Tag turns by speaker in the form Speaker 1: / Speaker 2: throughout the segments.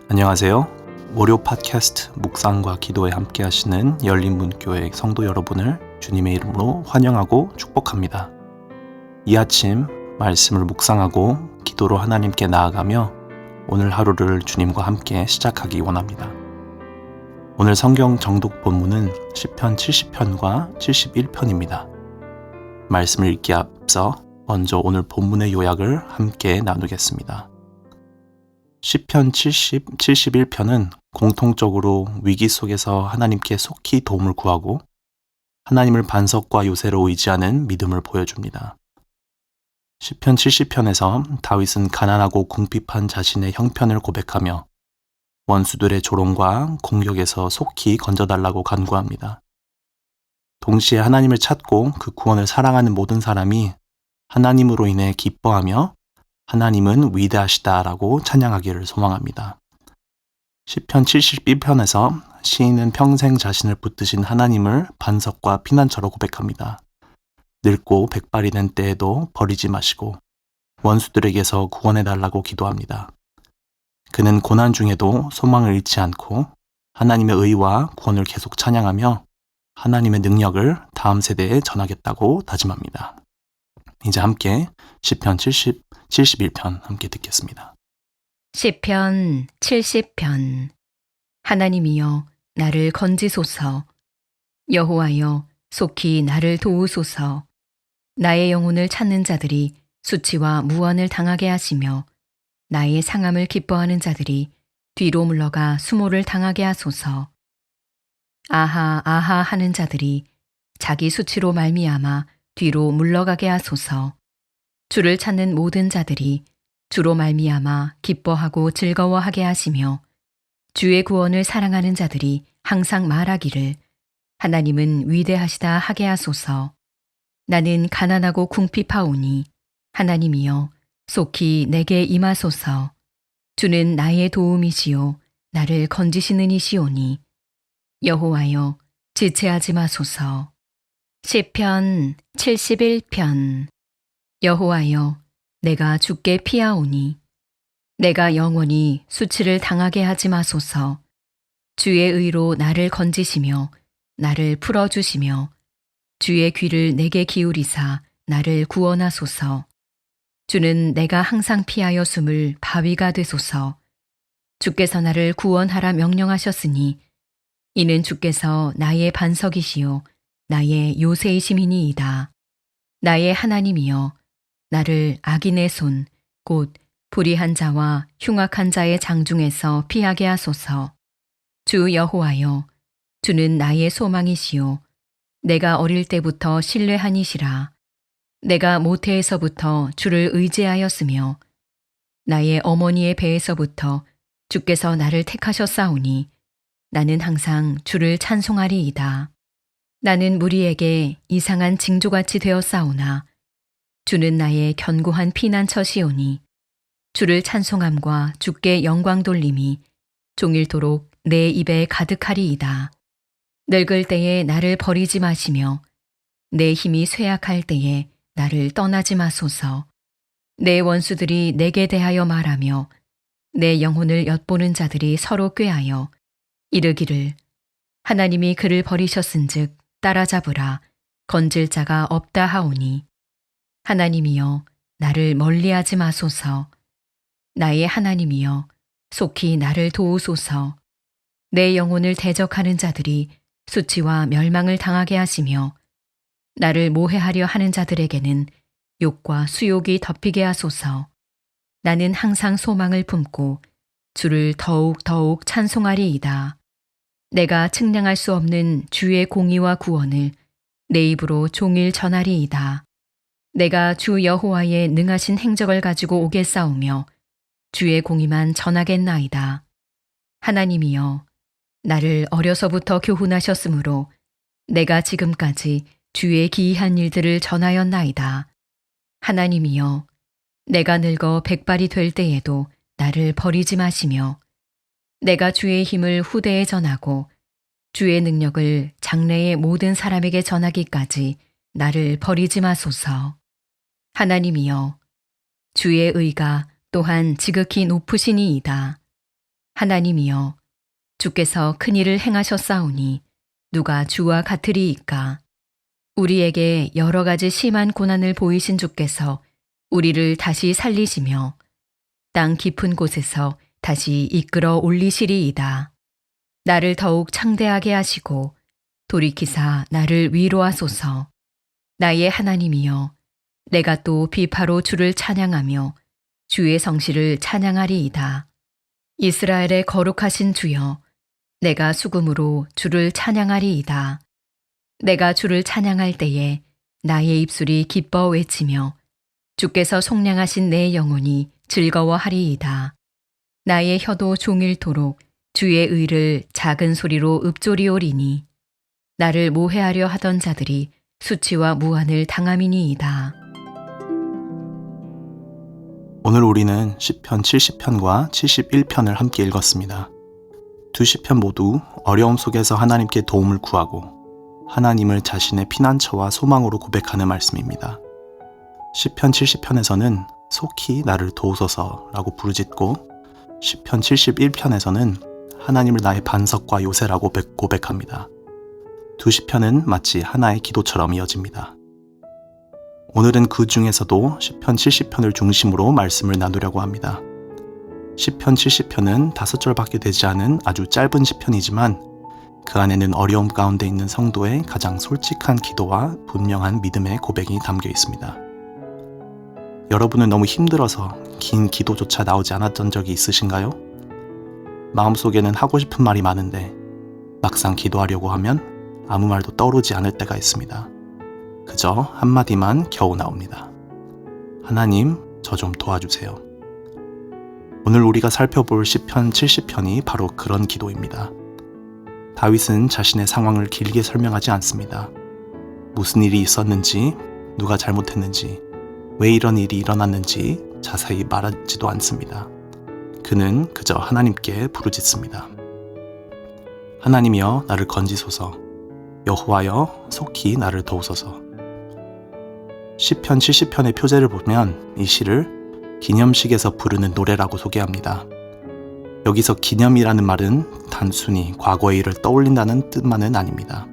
Speaker 1: 안녕하세요. 무료 팟캐스트 묵상과 기도에 함께 하시는 열린문교회 성도 여러분을 주님의 이름으로 환영하고 축복합니다. 이 아침 말씀을 묵상하고 기도로 하나님께 나아가며 오늘 하루를 주님과 함께 시작하기 원합니다. 오늘 성경 정독 본문은 시편 70편과 71편입니다. 말씀을 읽기 앞서 먼저 오늘 본문의 요약을 함께 나누겠습니다. 시편 71편은 공통적으로 위기 속에서 하나님께 속히 도움을 구하고 하나님을 반석과 요새로 의지하는 믿음을 보여줍니다. 시편 70편에서 다윗은 가난하고 궁핍한 자신의 형편을 고백하며 원수들의 조롱과 공격에서 속히 건져달라고 간구합니다. 동시에 하나님을 찾고 그 구원을 사랑하는 모든 사람이 하나님으로 인해 기뻐하며 하나님은 위대하시다라고 찬양하기를 소망합니다. 시편 71편에서 시인은 평생 자신을 붙드신 하나님을 반석과 피난처로 고백합니다. 늙고 백발이 된 때에도 버리지 마시고 원수들에게서 구원해달라고 기도합니다. 그는 고난 중에도 소망을 잃지 않고 하나님의 의와 구원을 계속 찬양하며 하나님의 능력을 다음 세대에 전하겠다고 다짐합니다. 이제 함께 시편 71편 함께 듣겠습니다.
Speaker 2: 시편 70편. 하나님이여 나를 건지소서. 여호와여 속히 나를 도우소서. 나의 영혼을 찾는 자들이 수치와 무언을 당하게 하시며 나의 상함을 기뻐하는 자들이 뒤로 물러가 수모를 당하게 하소서. 아하 아하 하는 자들이 자기 수치로 말미암아 뒤로 물러가게 하소서. 주를 찾는 모든 자들이 주로 말미암아 기뻐하고 즐거워하게 하시며 주의 구원을 사랑하는 자들이 항상 말하기를 하나님은 위대하시다 하게 하소서. 나는 가난하고 궁핍하오니 하나님이여 속히 내게 임하소서. 주는 나의 도움이시요 나를 건지시는 이시오니 여호와여 지체하지 마소서. 시편 71편. 여호와여 내가 주께 피하오니 내가 영원히 수치를 당하게 하지 마소서. 주의 의로 나를 건지시며 나를 풀어주시며 주의 귀를 내게 기울이사 나를 구원하소서. 주는 내가 항상 피하여 숨을 바위가 되소서. 주께서 나를 구원하라 명령하셨으니 이는 주께서 나의 반석이시요 나의 요새이심이니이다. 나의 하나님이여 나를 악인의 손 곧 불의한 자와 흉악한 자의 장중에서 피하게 하소서. 주 여호와여 주는 나의 소망이시요 내가 어릴 때부터 신뢰하니시라. 내가 모태에서부터 주를 의지하였으며 나의 어머니의 배에서부터 주께서 나를 택하셨사오니 나는 항상 주를 찬송하리이다. 나는 무리에게 이상한 징조같이 되었사오나 주는 나의 견고한 피난처시오니 주를 찬송함과 주께 영광 돌림이 종일토록 내 입에 가득하리이다. 늙을 때에 나를 버리지 마시며 내 힘이 쇠약할 때에 나를 떠나지 마소서. 내 원수들이 내게 대하여 말하며 내 영혼을 엿보는 자들이 서로 꾀하여 이르기를 하나님이 그를 버리셨은즉 따라잡으라 건질 자가 없다 하오니 하나님이여 나를 멀리하지 마소서. 나의 하나님이여 속히 나를 도우소서. 내 영혼을 대적하는 자들이 수치와 멸망을 당하게 하시며 나를 모해하려 하는 자들에게는 욕과 수욕이 덮이게 하소서. 나는 항상 소망을 품고 주를 더욱 찬송하리이다. 내가 측량할 수 없는 주의 공의와 구원을 내 입으로 종일 전하리이다. 내가 주 여호와의 능하신 행적을 가지고 오겠사오며 주의 공의만 전하겠나이다. 하나님이여 나를 어려서부터 교훈하셨으므로 내가 지금까지 주의 기이한 일들을 전하였나이다. 하나님이여 내가 늙어 백발이 될 때에도 나를 버리지 마시며 내가 주의 힘을 후대에 전하고 주의 능력을 장래의 모든 사람에게 전하기까지 나를 버리지 마소서. 하나님이여 주의 의가 또한 지극히 높으시니이다. 하나님이여, 주께서 큰 일을 행하셨사오니 누가 주와 같으리이까? 우리에게 여러 가지 심한 고난을 보이신 주께서 우리를 다시 살리시며 땅 깊은 곳에서 다시 이끌어 올리시리이다. 나를 더욱 창대하게 하시고 돌이키사 나를 위로하소서. 나의 하나님이여, 내가 또 비파로 주를 찬양하며 주의 성실을 찬양하리이다. 이스라엘의 거룩하신 주여, 내가 수금으로 주를 찬양하리이다. 내가 주를 찬양할 때에 나의 입술이 기뻐 외치며 주께서 속량하신 내 영혼이 즐거워하리이다. 나의 혀도 종일토록 주의 의를 작은 소리로 읊조리오리니 나를 모해하려 하던 자들이 수치와 무한을 당함이니이다.
Speaker 1: 오늘 우리는 시편 70편과 71편을 함께 읽었습니다. 두 시편 모두 어려움 속에서 하나님께 도움을 구하고 하나님을 자신의 피난처와 소망으로 고백하는 말씀입니다. 시편 70편에서는 속히 나를 도우소서라고 부르짖고 시편 71편에서는 하나님을 나의 반석과 요새라고 고백합니다. 두 시편은 마치 하나의 기도처럼 이어집니다. 오늘은 그 중에서도 시편 70편을 중심으로 말씀을 나누려고 합니다. 시편 70편은 5절밖에 되지 않은 아주 짧은 시편이지만 그 안에는 어려움 가운데 있는 성도의 가장 솔직한 기도와 분명한 믿음의 고백이 담겨 있습니다. 여러분은 너무 힘들어서 긴 기도조차 나오지 않았던 적이 있으신가요? 마음속에는 하고 싶은 말이 많은데 막상 기도하려고 하면 아무 말도 떠오르지 않을 때가 있습니다. 그저 한마디만 겨우 나옵니다. 하나님, 저 좀 도와주세요. 오늘 우리가 살펴볼 시편 70편이 바로 그런 기도입니다. 다윗은 자신의 상황을 길게 설명하지 않습니다. 무슨 일이 있었는지, 누가 잘못했는지, 왜 이런 일이 일어났는지 자세히 말하지도 않습니다. 그는 그저 하나님께 부르짖습니다. 하나님이여, 나를 건지소서. 여호와여, 속히 나를 도우소서. 시편 70편의 표제를 보면 이 시를 기념식에서 부르는 노래라고 소개합니다. 여기서 기념이라는 말은 단순히 과거의 일을 떠올린다는 뜻만은 아닙니다.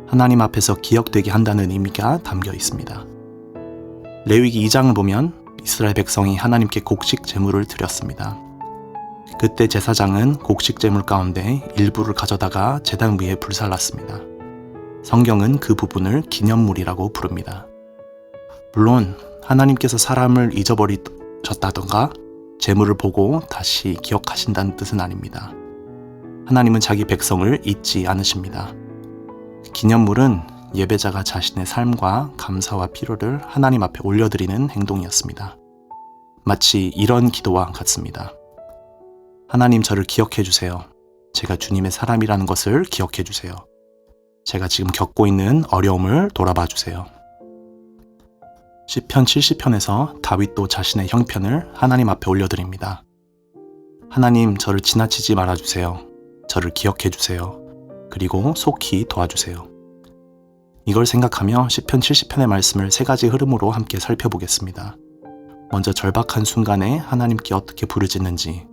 Speaker 1: 하나님 앞에서 기억되게 한다는 의미가 담겨 있습니다. 레위기 2장을 보면 이스라엘 백성이 하나님께 곡식 제물을 드렸습니다. 그때 제사장은 곡식 제물 가운데 일부를 가져다가 제단 위에 불살랐습니다. 성경은 그 부분을 기념물이라고 부릅니다. 물론 하나님께서 사람을 잊어버리셨다던가 제물을 보고 다시 기억하신다는 뜻은 아닙니다. 하나님은 자기 백성을 잊지 않으십니다. 기념물은 예배자가 자신의 삶과 감사와 필요를 하나님 앞에 올려드리는 행동이었습니다. 마치 이런 기도와 같습니다. 하나님, 저를 기억해 주세요. 제가 주님의 사람이라는 것을 기억해 주세요. 제가 지금 겪고 있는 어려움을 돌아봐 주세요. 시편 70편에서 다윗도 자신의 형편을 하나님 앞에 올려드립니다. 하나님, 저를 지나치지 말아주세요. 저를 기억해 주세요. 그리고 속히 도와주세요. 이걸 생각하며 시편 70편의 말씀을 3가지 흐름으로 함께 살펴보겠습니다. 먼저 절박한 순간에 하나님께 어떻게 부르짖는지,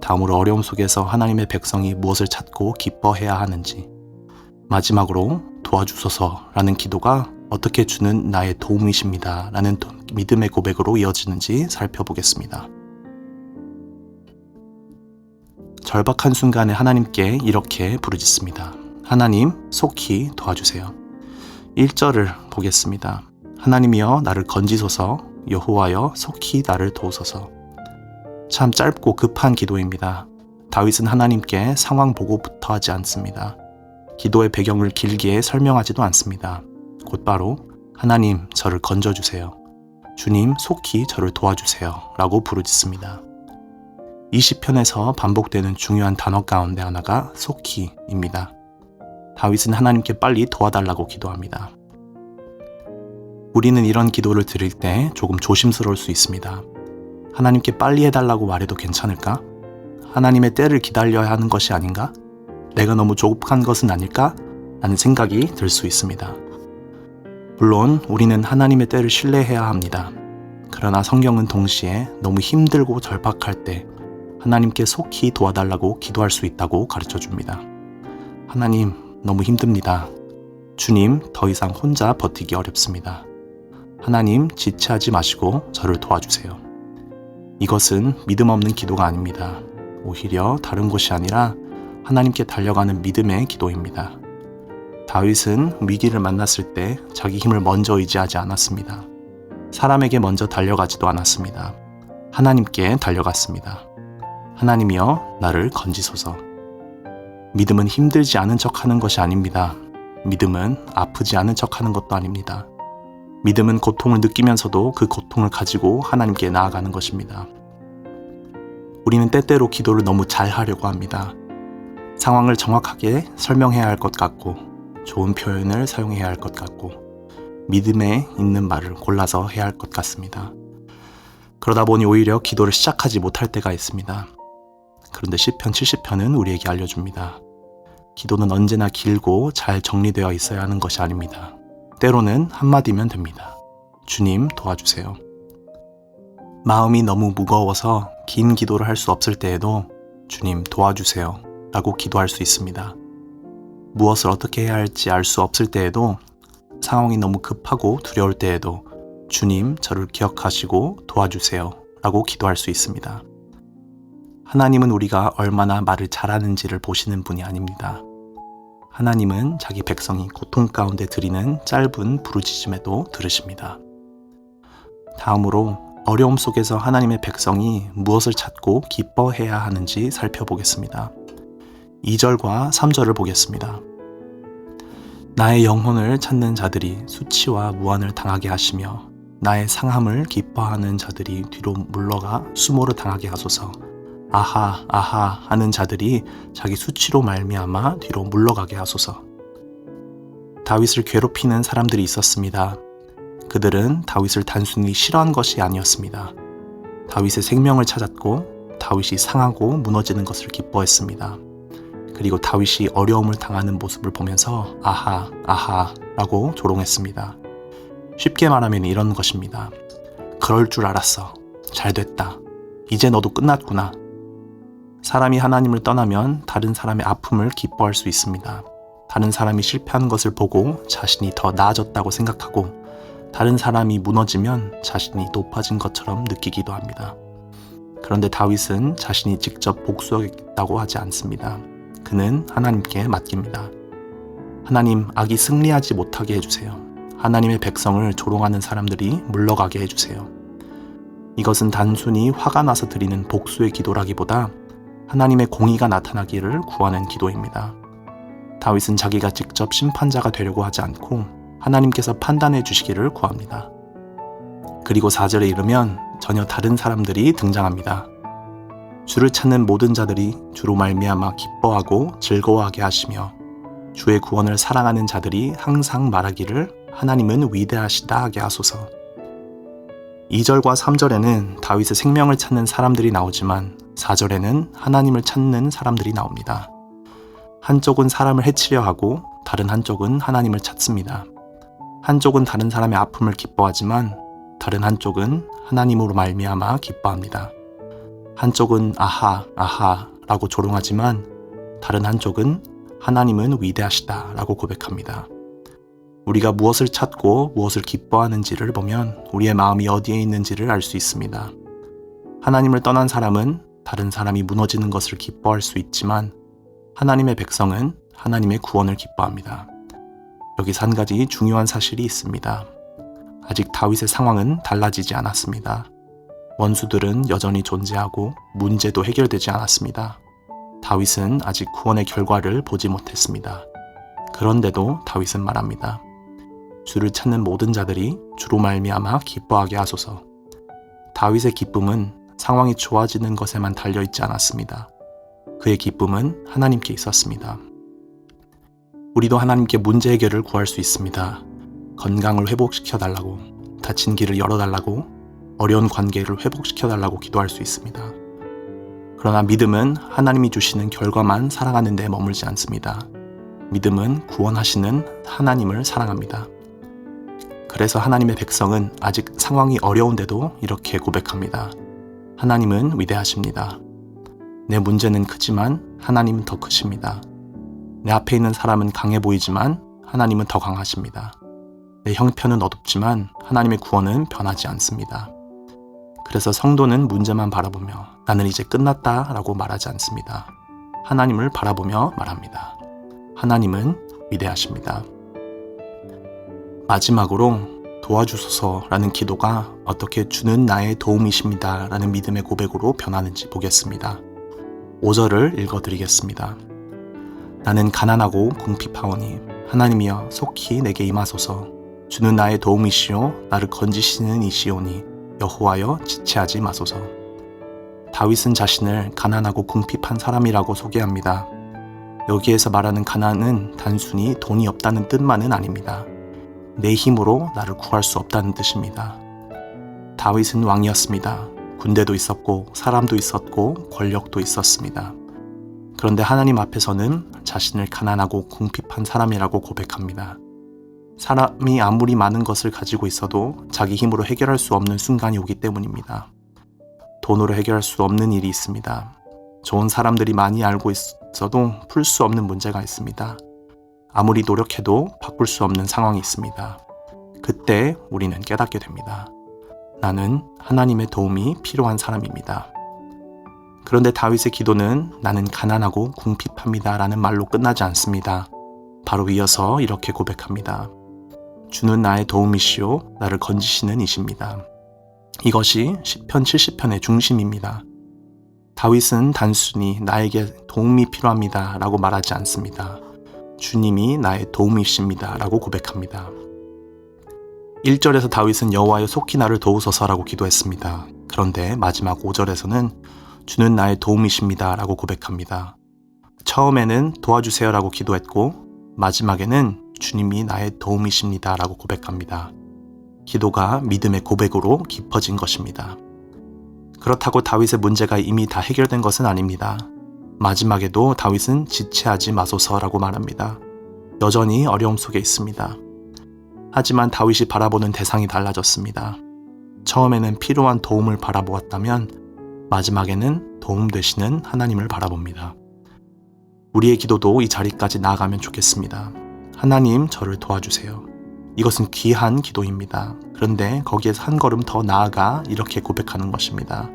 Speaker 1: 다음으로 어려움 속에서 하나님의 백성이 무엇을 찾고 기뻐해야 하는지, 마지막으로 도와주소서라는 기도가 어떻게 주는 나의 도움이십니다 라는 믿음의 고백으로 이어지는지 살펴보겠습니다. 절박한 순간에 하나님께 이렇게 부르짖습니다. 하나님, 속히 도와주세요. 1절을 보겠습니다. 하나님이여, 나를 건지소서. 여호와여, 속히 나를 도우소서. 참 짧고 급한 기도입니다. 다윗은 하나님께 상황 보고부터 하지 않습니다. 기도의 배경을 길게 설명하지도 않습니다. 곧바로 하나님, 저를 건져주세요. 주님, 속히 저를 도와주세요 라고 부르짖습니다. 이 시편에서 반복되는 중요한 단어 가운데 하나가 속히입니다. 다윗은 하나님께 빨리 도와달라고 기도합니다. 우리는 이런 기도를 드릴 때 조금 조심스러울 수 있습니다. 하나님께 빨리 해달라고 말해도 괜찮을까? 하나님의 때를 기다려야 하는 것이 아닌가? 내가 너무 조급한 것은 아닐까? 라는 생각이 들 수 있습니다. 물론 우리는 하나님의 때를 신뢰해야 합니다. 그러나 성경은 동시에 너무 힘들고 절박할 때 하나님께 속히 도와달라고 기도할 수 있다고 가르쳐 줍니다. 하나님, 너무 힘듭니다. 주님, 더 이상 혼자 버티기 어렵습니다. 하나님, 지체하지 마시고 저를 도와주세요. 이것은 믿음 없는 기도가 아닙니다. 오히려 다른 것이 아니라 하나님께 달려가는 믿음의 기도입니다. 다윗은 위기를 만났을 때 자기 힘을 먼저 의지하지 않았습니다. 사람에게 먼저 달려가지도 않았습니다. 하나님께 달려갔습니다. 하나님이여, 나를 건지소서. 믿음은 힘들지 않은 척하는 것이 아닙니다. 믿음은 아프지 않은 척하는 것도 아닙니다. 믿음은 고통을 느끼면서도 그 고통을 가지고 하나님께 나아가는 것입니다. 우리는 때때로 기도를 너무 잘 하려고 합니다. 상황을 정확하게 설명해야 할 것 같고, 좋은 표현을 사용해야 할 것 같고, 믿음에 있는 말을 골라서 해야 할 것 같습니다. 그러다 보니 오히려 기도를 시작하지 못할 때가 있습니다. 그런데 시편 70편은 우리에게 알려줍니다. 기도는 언제나 길고 잘 정리되어 있어야 하는 것이 아닙니다. 때로는 한마디면 됩니다. 주님, 도와주세요. 마음이 너무 무거워서 긴 기도를 할 수 없을 때에도 주님, 도와주세요 라고 기도할 수 있습니다. 무엇을 어떻게 해야 할지 알 수 없을 때에도, 상황이 너무 급하고 두려울 때에도 주님, 저를 기억하시고 도와주세요 라고 기도할 수 있습니다. 하나님은 우리가 얼마나 말을 잘하는지를 보시는 분이 아닙니다. 하나님은 자기 백성이 고통 가운데 드리는 짧은 부르짖음에도 들으십니다. 다음으로 어려움 속에서 하나님의 백성이 무엇을 찾고 기뻐해야 하는지 살펴보겠습니다. 2절과 3절을 보겠습니다. 나의 영혼을 찾는 자들이 수치와 무한을 당하게 하시며 나의 상함을 기뻐하는 자들이 뒤로 물러가 수모를 당하게 하소서. 아하 아하 하는 자들이 자기 수치로 말미암아 뒤로 물러가게 하소서. 다윗을 괴롭히는 사람들이 있었습니다. 그들은 다윗을 단순히 싫어한 것이 아니었습니다. 다윗의 생명을 찾았고 다윗이 상하고 무너지는 것을 기뻐했습니다. 그리고 다윗이 어려움을 당하는 모습을 보면서 아하 아하 라고 조롱했습니다. 쉽게 말하면 이런 것입니다. 그럴 줄 알았어. 잘 됐다. 이제 너도 끝났구나. 사람이 하나님을 떠나면 다른 사람의 아픔을 기뻐할 수 있습니다. 다른 사람이 실패하는 것을 보고 자신이 더 나아졌다고 생각하고, 다른 사람이 무너지면 자신이 높아진 것처럼 느끼기도 합니다. 그런데 다윗은 자신이 직접 복수하겠다고 하지 않습니다. 그는 하나님께 맡깁니다. 하나님, 악이 승리하지 못하게 해주세요. 하나님의 백성을 조롱하는 사람들이 물러가게 해주세요. 이것은 단순히 화가 나서 드리는 복수의 기도라기보다 하나님의 공의가 나타나기를 구하는 기도입니다. 다윗은 자기가 직접 심판자가 되려고 하지 않고 하나님께서 판단해 주시기를 구합니다. 그리고 4절에 이르면 전혀 다른 사람들이 등장합니다. 주를 찾는 모든 자들이 주로 말미암아 기뻐하고 즐거워하게 하시며 주의 구원을 사랑하는 자들이 항상 말하기를 하나님은 위대하시다 하게 하소서. 2절과 3절에는 다윗의 생명을 찾는 사람들이 나오지만 4절에는 하나님을 찾는 사람들이 나옵니다. 한쪽은 사람을 해치려 하고 다른 한쪽은 하나님을 찾습니다. 한쪽은 다른 사람의 아픔을 기뻐하지만 다른 한쪽은 하나님으로 말미암아 기뻐합니다. 한쪽은 아하 아하 라고 조롱하지만 다른 한쪽은 하나님은 위대하시다 라고 고백합니다. 우리가 무엇을 찾고 무엇을 기뻐하는지를 보면 우리의 마음이 어디에 있는지를 알 수 있습니다. 하나님을 떠난 사람은 다른 사람이 무너지는 것을 기뻐할 수 있지만 하나님의 백성은 하나님의 구원을 기뻐합니다. 여기서 한 가지 중요한 사실이 있습니다. 아직 다윗의 상황은 달라지지 않았습니다. 원수들은 여전히 존재하고 문제도 해결되지 않았습니다. 다윗은 아직 구원의 결과를 보지 못했습니다. 그런데도 다윗은 말합니다. 주를 찾는 모든 자들이 주로 말미암아 기뻐하게 하소서. 다윗의 기쁨은 상황이 좋아지는 것에만 달려있지 않았습니다. 그의 기쁨은 하나님께 있었습니다. 우리도 하나님께 문제 해결을 구할 수 있습니다. 건강을 회복시켜달라고, 다친 길을 열어달라고, 어려운 관계를 회복시켜달라고 기도할 수 있습니다. 그러나 믿음은 하나님이 주시는 결과만 사랑하는 데 머물지 않습니다. 믿음은 구원하시는 하나님을 사랑합니다. 그래서 하나님의 백성은 아직 상황이 어려운데도 이렇게 고백합니다. 하나님은 위대하십니다. 내 문제는 크지만 하나님은 더 크십니다. 내 앞에 있는 사람은 강해 보이지만 하나님은 더 강하십니다. 내 형편은 어둡지만 하나님의 구원은 변하지 않습니다. 그래서 성도는 문제만 바라보며 나는 이제 끝났다 라고 말하지 않습니다. 하나님을 바라보며 말합니다. 하나님은 위대하십니다. 마지막으로 도와주소서라는 기도가 어떻게 주는 나의 도움이십니다 라는 믿음의 고백으로 변하는지 보겠습니다. 5절을 읽어드리겠습니다. 나는 가난하고 궁핍하오니 하나님이여 속히 내게 임하소서. 주는 나의 도움이시오 나를 건지시는 이시오니 여호와여 지체하지 마소서. 다윗은 자신을 가난하고 궁핍한 사람이라고 소개합니다. 여기에서 말하는 가난은 단순히 돈이 없다는 뜻만은 아닙니다. 내 힘으로 나를 구할 수 없다는 뜻입니다. 다윗은 왕이었습니다. 군대도 있었고 사람도 있었고 권력도 있었습니다. 그런데 하나님 앞에서는 자신을 가난하고 궁핍한 사람이라고 고백합니다. 사람이 아무리 많은 것을 가지고 있어도 자기 힘으로 해결할 수 없는 순간이 오기 때문입니다. 돈으로 해결할 수 없는 일이 있습니다. 좋은 사람들이 많이 알고 있어도 풀 수 없는 문제가 있습니다. 아무리 노력해도 바꿀 수 없는 상황이 있습니다. 그때 우리는 깨닫게 됩니다. 나는 하나님의 도움이 필요한 사람입니다. 그런데 다윗의 기도는 나는 가난하고 궁핍합니다 라는 말로 끝나지 않습니다. 바로 이어서 이렇게 고백합니다. 주는 나의 도움이시오 나를 건지시는 이십니다. 이것이 시편 70편의 중심입니다. 다윗은 단순히 나에게 도움이 필요합니다 라고 말하지 않습니다. 주님이 나의 도움이십니다 라고 고백합니다. 1절에서 다윗은 여호와여 속히 나를 도우소서 라고 기도했습니다. 그런데 마지막 5절에서는 주는 나의 도움이십니다 라고 고백합니다. 처음에는 도와주세요 라고 기도했고 마지막에는 주님이 나의 도움이십니다 라고 고백합니다. 기도가 믿음의 고백으로 깊어진 것입니다. 그렇다고 다윗의 문제가 이미 다 해결된 것은 아닙니다. 마지막에도 다윗은 지체하지 마소서라고 말합니다. 여전히 어려움 속에 있습니다. 하지만 다윗이 바라보는 대상이 달라졌습니다. 처음에는 필요한 도움을 바라보았다면 마지막에는 도움 되시는 하나님을 바라봅니다. 우리의 기도도 이 자리까지 나아가면 좋겠습니다. 하나님, 저를 도와주세요. 이것은 귀한 기도입니다. 그런데 거기에서 한 걸음 더 나아가 이렇게 고백하는 것입니다.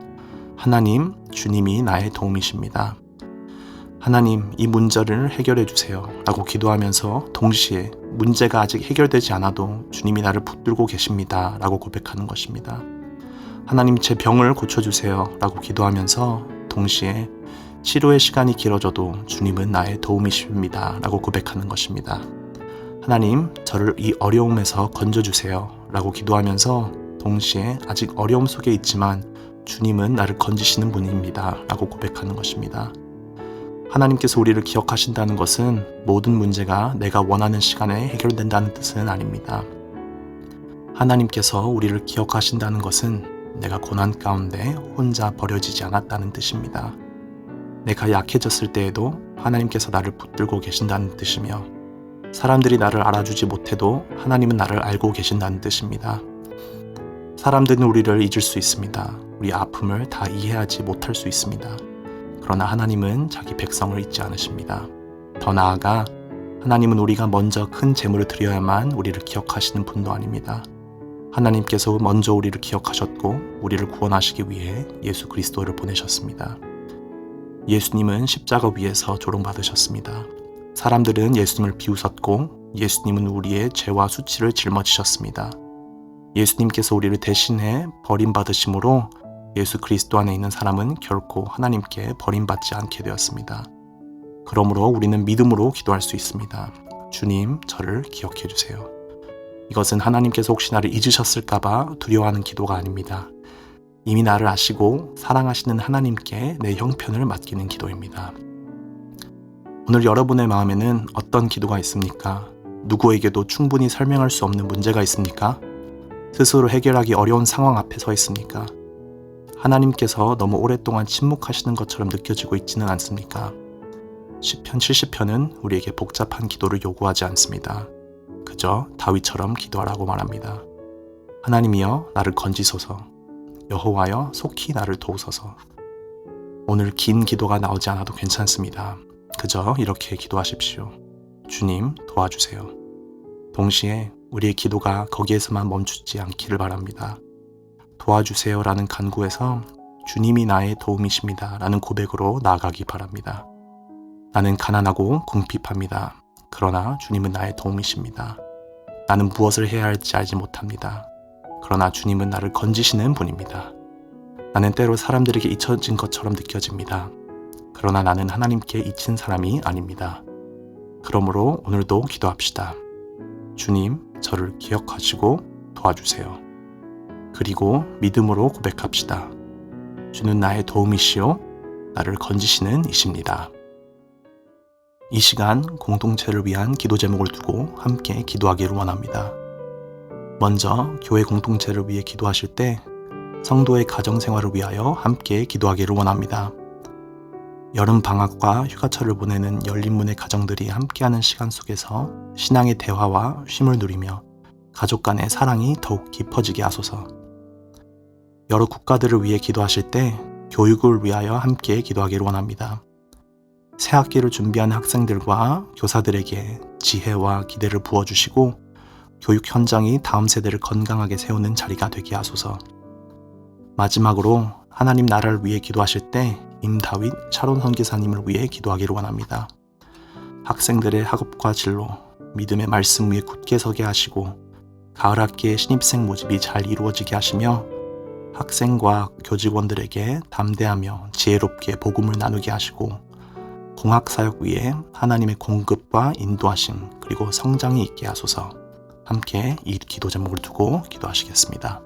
Speaker 1: 하나님, 주님이 나의 도움이십니다. 하나님, 이 문제를 해결해 주세요 라고 기도하면서 동시에 문제가 아직 해결되지 않아도 주님이 나를 붙들고 계십니다 라고 고백하는 것입니다. 하나님, 제 병을 고쳐주세요 라고 기도하면서 동시에 치료의 시간이 길어져도 주님은 나의 도움이십니다 라고 고백하는 것입니다. 하나님, 저를 이 어려움에서 건져주세요 라고 기도하면서 동시에 아직 어려움 속에 있지만 주님은 나를 건지시는 분입니다 라고 고백하는 것입니다. 하나님께서 우리를 기억하신다는 것은 모든 문제가 내가 원하는 시간에 해결된다는 뜻은 아닙니다. 하나님께서 우리를 기억하신다는 것은 내가 고난 가운데 혼자 버려지지 않았다는 뜻입니다. 내가 약해졌을 때에도 하나님께서 나를 붙들고 계신다는 뜻이며 사람들이 나를 알아주지 못해도 하나님은 나를 알고 계신다는 뜻입니다. 사람들은 우리를 잊을 수 있습니다. 우리 아픔을 다 이해하지 못할 수 있습니다. 그러나 하나님은 자기 백성을 잊지 않으십니다. 더 나아가 하나님은 우리가 먼저 큰 재물을 드려야만 우리를 기억하시는 분도 아닙니다. 하나님께서 먼저 우리를 기억하셨고 우리를 구원하시기 위해 예수 그리스도를 보내셨습니다. 예수님은 십자가 위에서 조롱받으셨습니다. 사람들은 예수님을 비웃었고 예수님은 우리의 죄와 수치를 짊어지셨습니다. 예수님께서 우리를 대신해 버림받으심으로 예수 그리스도 안에 있는 사람은 결코 하나님께 버림받지 않게 되었습니다. 그러므로 우리는 믿음으로 기도할 수 있습니다. 주님, 저를 기억해 주세요. 이것은 하나님께서 혹시 나를 잊으셨을까봐 두려워하는 기도가 아닙니다. 이미 나를 아시고 사랑하시는 하나님께 내 형편을 맡기는 기도입니다. 오늘 여러분의 마음에는 어떤 기도가 있습니까? 누구에게도 충분히 설명할 수 없는 문제가 있습니까? 스스로 해결하기 어려운 상황 앞에 서 있습니까? 하나님께서 너무 오랫동안 침묵하시는 것처럼 느껴지고 있지는 않습니까? 시편 70편은 우리에게 복잡한 기도를 요구하지 않습니다. 그저 다윗처럼 기도하라고 말합니다. 하나님이여 나를 건지소서. 여호와여 속히 나를 도우소서. 오늘 긴 기도가 나오지 않아도 괜찮습니다. 그저 이렇게 기도하십시오. 주님, 도와주세요. 동시에 우리의 기도가 거기에서만 멈추지 않기를 바랍니다. 도와주세요라는 간구에서 주님이 나의 도움이십니다 라는 고백으로 나아가기 바랍니다. 나는 가난하고 궁핍합니다. 그러나 주님은 나의 도움이십니다. 나는 무엇을 해야 할지 알지 못합니다. 그러나 주님은 나를 건지시는 분입니다. 나는 때로 사람들에게 잊혀진 것처럼 느껴집니다. 그러나 나는 하나님께 잊힌 사람이 아닙니다. 그러므로 오늘도 기도합시다. 주님, 저를 기억하시고 도와주세요. 그리고 믿음으로 고백합시다. 주는 나의 도움이시요 나를 건지시는 이십니다. 이 시간 공동체를 위한 기도 제목을 두고 함께 기도하기를 원합니다. 먼저 교회 공동체를 위해 기도하실 때 성도의 가정생활을 위하여 함께 기도하기를 원합니다. 여름 방학과 휴가철을 보내는 열린문의 가정들이 함께하는 시간 속에서 신앙의 대화와 쉼을 누리며 가족 간의 사랑이 더욱 깊어지게 하소서. 여러 국가들을 위해 기도하실 때 교육을 위하여 함께 기도하기를 원합니다. 새 학기를 준비하는 학생들과 교사들에게 지혜와 기대를 부어주시고 교육 현장이 다음 세대를 건강하게 세우는 자리가 되게 하소서. 마지막으로 하나님 나라를 위해 기도하실 때 임다윗 샤론 선교사님을 위해 기도하기를 원합니다. 학생들의 학업과 진로, 믿음의 말씀 위에 굳게 서게 하시고 가을 학기의 신입생 모집이 잘 이루어지게 하시며 학생과 교직원들에게 담대하며 지혜롭게 복음을 나누게 하시고 공학사역 위에 하나님의 공급과 인도하심 그리고 성장이 있게 하소서. 함께 이 기도 제목을 두고 기도하시겠습니다.